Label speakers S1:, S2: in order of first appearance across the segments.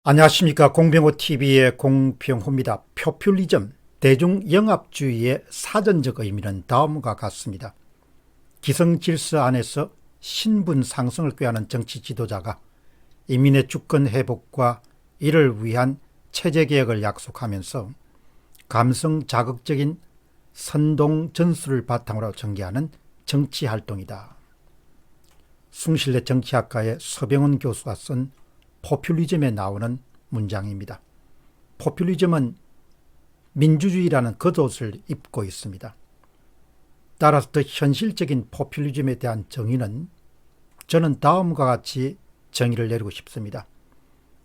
S1: 안녕하십니까. 공병호TV의 공병호입니다. 포퓰리즘, 대중영합주의의 사전적 의미는 다음과 같습니다. 기성질서 안에서 신분 상승을 꾀하는 정치 지도자가 인민의 주권 회복과 이를 위한 체제개혁을 약속하면서 감성 자극적인 선동 전술을 바탕으로 전개하는 정치활동이다. 숭실대 정치학과의 서병훈 교수가 쓴 포퓰리즘에 나오는 문장입니다. 포퓰리즘은 민주주의라는 겉옷을 입고 있습니다. 따라서 더 현실적인 포퓰리즘에 대한 정의는 저는 다음과 같이 정의를 내리고 싶습니다.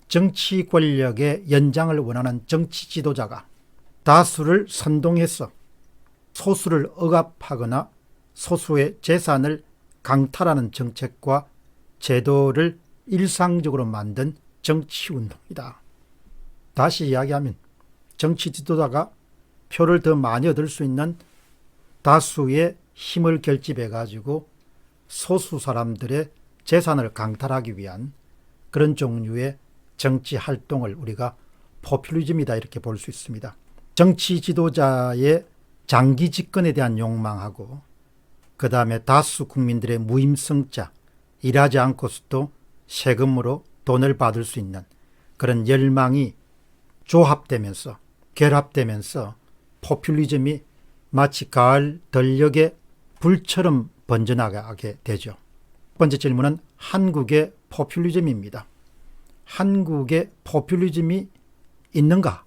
S1: 정치 권력의 연장을 원하는 정치 지도자가 다수를 선동해서 소수를 억압하거나 소수의 재산을 강탈하는 정책과 제도를 일상적으로 만든 정치운동이다. 다시 이야기하면 정치 지도자가 표를 더 많이 얻을 수 있는 다수의 힘을 결집해 가지고 소수 사람들의 재산을 강탈하기 위한 그런 종류의 정치 활동을 우리가 포퓰리즘이다 이렇게 볼 수 있습니다. 정치 지도자의 장기 집권에 대한 욕망하고 그 다음에 다수 국민들의 무임승자, 일하지 않고서도 세금으로 돈을 받을 수 있는 그런 열망이 조합되면서 결합되면서 포퓰리즘이 마치 가을 덜녘의 불처럼 번져나가게 되죠. 첫 번째 질문은 한국의 포퓰리즘입니다. 한국의 포퓰리즘이 있는가?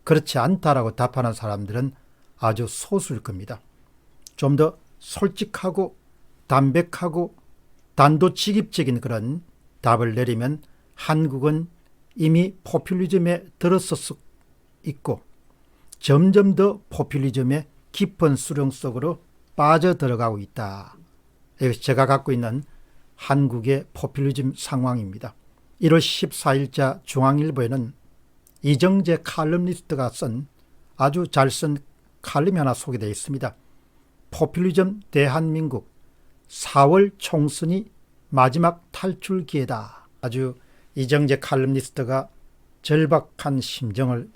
S1: 그렇지 않다라고 답하는 사람들은 아주 소수일 겁니다. 좀 더 솔직하고 담백하고 단도직입적인 그런 답을 내리면 한국은 이미 포퓰리즘에 들어서 있고 점점 더 포퓰리즘의 깊은 수렁 속으로 빠져들어가고 있다. 이것이 제가 갖고 있는 한국의 포퓰리즘 상황입니다. 1월 14일자 중앙일보에는 이정재 칼럼니스트가 쓴 아주 잘 쓴 칼럼이 하나 소개되어 있습니다. 포퓰리즘 대한민국 4월 총선이 마지막 탈출 기회다. 아주 이정재 칼럼니스트가 절박한 심정을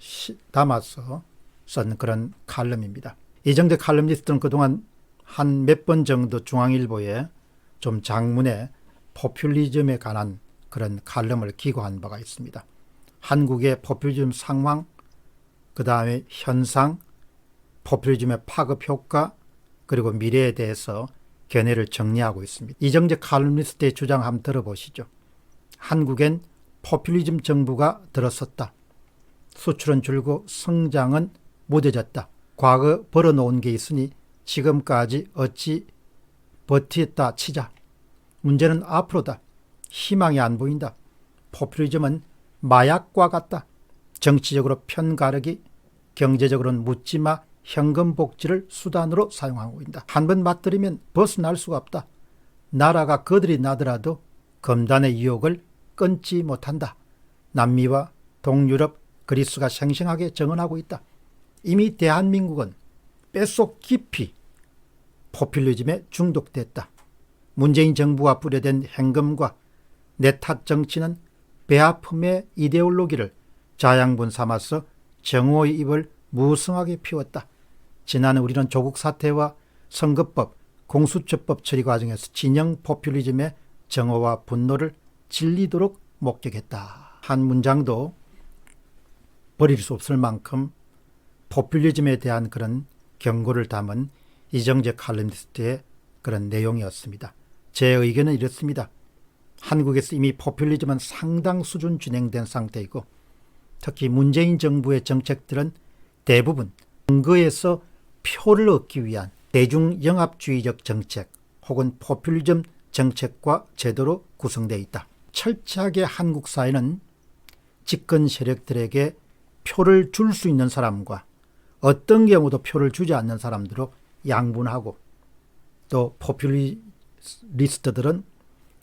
S1: 담아서 쓴 그런 칼럼입니다. 이정재 칼럼니스트는 그동안 한 몇 번 정도 중앙일보에 좀 장문에 포퓰리즘에 관한 그런 칼럼을 기고한 바가 있습니다. 한국의 포퓰리즘 상황, 그 다음에 현상, 포퓰리즘의 파급 효과, 그리고 미래에 대해서 견해를 정리하고 있습니다. 이정재 칼럼니스트의 주장 한번 들어보시죠. 한국엔 포퓰리즘 정부가 들어섰다. 수출은 줄고 성장은 무뎌졌다. 과거 벌어놓은 게 있으니 지금까지 어찌 버티었다 치자. 문제는 앞으로다. 희망이 안 보인다. 포퓰리즘은 마약과 같다. 정치적으로 편가르기, 경제적으로는 묻지마 현금 복지를 수단으로 사용하고 있다. 한번 맛들이면 벗어날 수가 없다. 나라가 거들이 나더라도 검단의 유혹을 끊지 못한다. 남미와 동유럽, 그리스가 생생하게 정언하고 있다. 이미 대한민국은 뼛속 깊이 포퓰리즘에 중독됐다. 문재인 정부가 뿌려댄 행금과 내탓 정치는 배아픔의 이데올로기를 자양분 삼아서 정오의 입을 무성하게 피웠다. 지난해 우리는 조국 사태와 선거법, 공수처법 처리 과정에서 진영 포퓰리즘의 정오와 분노를 질리도록 목격했다. 한 문장도 버릴 수 없을 만큼 포퓰리즘에 대한 그런 경고를 담은 이정재 칼럼니스트의 그런 내용이었습니다. 제 의견은 이렇습니다. 한국에서 이미 포퓰리즘은 상당 수준 진행된 상태이고 특히 문재인 정부의 정책들은 대부분 선거에서 표를 얻기 위한 대중영합주의적 정책 혹은 포퓰리즘 정책과 제도로 구성되어 있다. 철저하게 한국 사회는 집권 세력들에게 표를 줄 수 있는 사람과 어떤 경우도 표를 주지 않는 사람들로 양분하고 또 포퓰리스트들은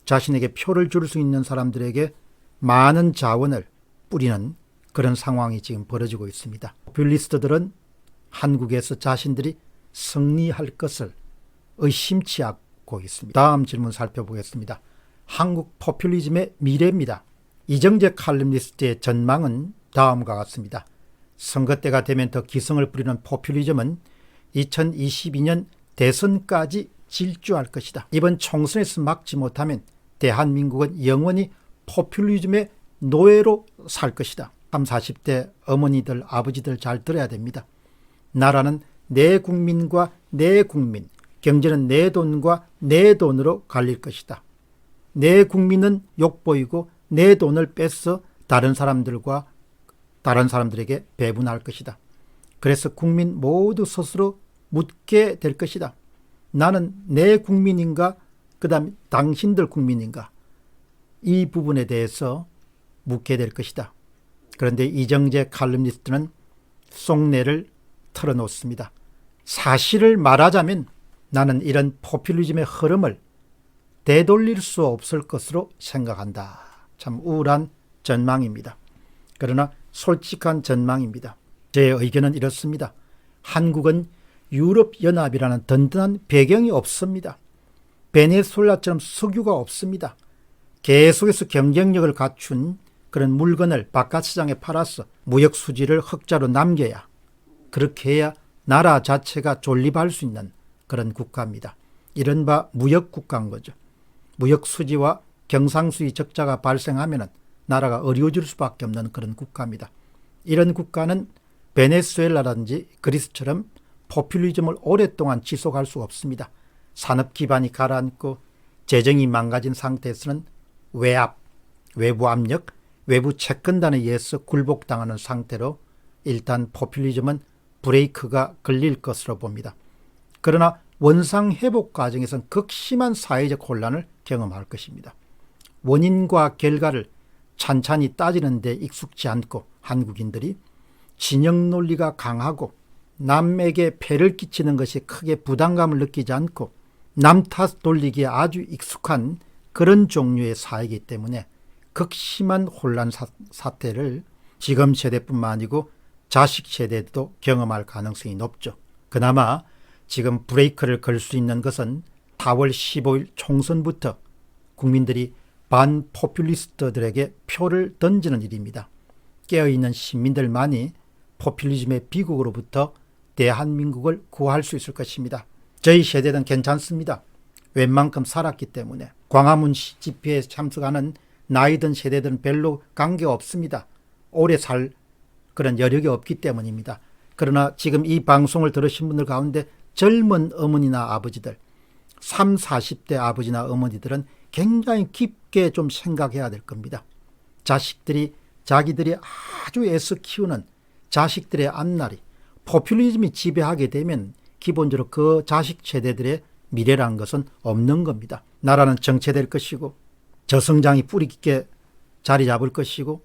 S1: 자신에게 표를 줄 수 있는 사람들에게 많은 자원을 뿌리는 그런 상황이 지금 벌어지고 있습니다. 포퓰리스트들은 한국에서 자신들이 승리할 것을 의심치 않고 있습니다. 다음 질문 살펴보겠습니다. 한국 포퓰리즘의 미래입니다. 이정재 칼럼니스트의 전망은 다음과 같습니다. 선거 때가 되면 더 기승을 부리는 포퓰리즘은 2022년 대선까지 질주할 것이다. 이번 총선에서 막지 못하면 대한민국은 영원히 포퓰리즘의 노예로 살 것이다. 30, 40대 어머니들, 아버지들 잘 들어야 됩니다. 나라는 내 국민과 내 국민, 경제는 내 돈과 내 돈으로 갈릴 것이다. 내 국민은 욕보이고 내 돈을 뺏어 다른 사람들에게 배분할 것이다. 그래서 국민 모두 스스로 묻게 될 것이다. 나는 내 국민인가? 그 다음에 당신들 국민인가? 이 부분에 대해서 묻게 될 것이다. 그런데 이정재 칼럼니스트는 속내를 털어놓습니다. 사실을 말하자면 나는 이런 포퓰리즘의 흐름을 되돌릴 수 없을 것으로 생각한다. 참 우울한 전망입니다. 그러나 솔직한 전망입니다. 제 의견은 이렇습니다. 한국은 유럽연합이라는 든든한 배경이 없습니다. 베네수엘라처럼 석유가 없습니다. 계속해서 경쟁력을 갖춘 그런 물건을 바깥시장에 팔아서 무역 수지를 흑자로 남겨야, 그렇게 해야 나라 자체가 존립할 수 있는 그런 국가입니다. 이른바 무역국가인 거죠. 무역 수지와 경상수지 적자가 발생하면 나라가 어려워질 수밖에 없는 그런 국가입니다. 이런 국가는 베네수엘라라든지 그리스처럼 포퓰리즘을 오랫동안 지속할 수가 없습니다. 산업 기반이 가라앉고 재정이 망가진 상태에서는 외압, 외부 압력, 외부 채권단에 의해서 굴복당하는 상태로 일단 포퓰리즘은 브레이크가 걸릴 것으로 봅니다. 그러나 원상회복 과정에서는 극심한 사회적 혼란을 경험할 것입니다. 원인과 결과를 찬찬히 따지는 데 익숙지 않고 한국인들이 진영 논리가 강하고 남에게 폐를 끼치는 것이 크게 부담감을 느끼지 않고 남 탓 돌리기에 아주 익숙한 그런 종류의 사회이기 때문에 극심한 혼란 사태를 지금 세대뿐만 아니고 자식 세대도 경험할 가능성이 높죠. 그나마 지금 브레이크를 걸 수 있는 것은 4월 15일 총선부터 국민들이 반포퓰리스트들에게 표를 던지는 일입니다. 깨어있는 시민들만이 포퓰리즘의 비극으로부터 대한민국을 구할 수 있을 것입니다. 저희 세대는 괜찮습니다. 웬만큼 살았기 때문에. 광화문 집회에 참석하는 나이 든 세대들은 별로 관계가 없습니다. 오래 살 그런 여력이 없기 때문입니다. 그러나 지금 이 방송을 들으신 분들 가운데 젊은 어머니나 아버지들, 30, 40대 아버지나 어머니들은 굉장히 깊게 좀 생각해야 될 겁니다. 자식들이 자기들이 아주 애써 키우는 자식들의 앞날이 포퓰리즘이 지배하게 되면 기본적으로 그 자식 세대들의 미래라는 것은 없는 겁니다. 나라는 정체될 것이고 저성장이 뿌리 깊게 자리 잡을 것이고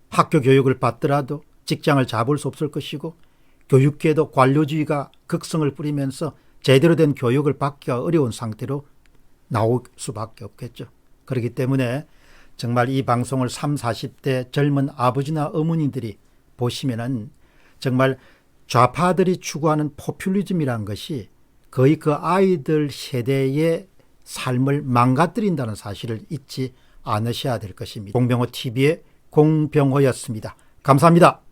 S1: 학교 교육을 받더라도 직장을 잡을 수 없을 것이고 교육계도 관료주의가 극성을 뿌리면서 제대로 된 교육을 받기가 어려운 상태로 나올 수밖에 없겠죠. 그렇기 때문에 정말 이 방송을 30, 40대 젊은 아버지나 어머니들이 보시면은 정말 좌파들이 추구하는 포퓰리즘이란 것이 거의 그 아이들 세대의 삶을 망가뜨린다는 사실을 잊지 않으셔야 될 것입니다. 공병호 TV의 공병호였습니다. 감사합니다.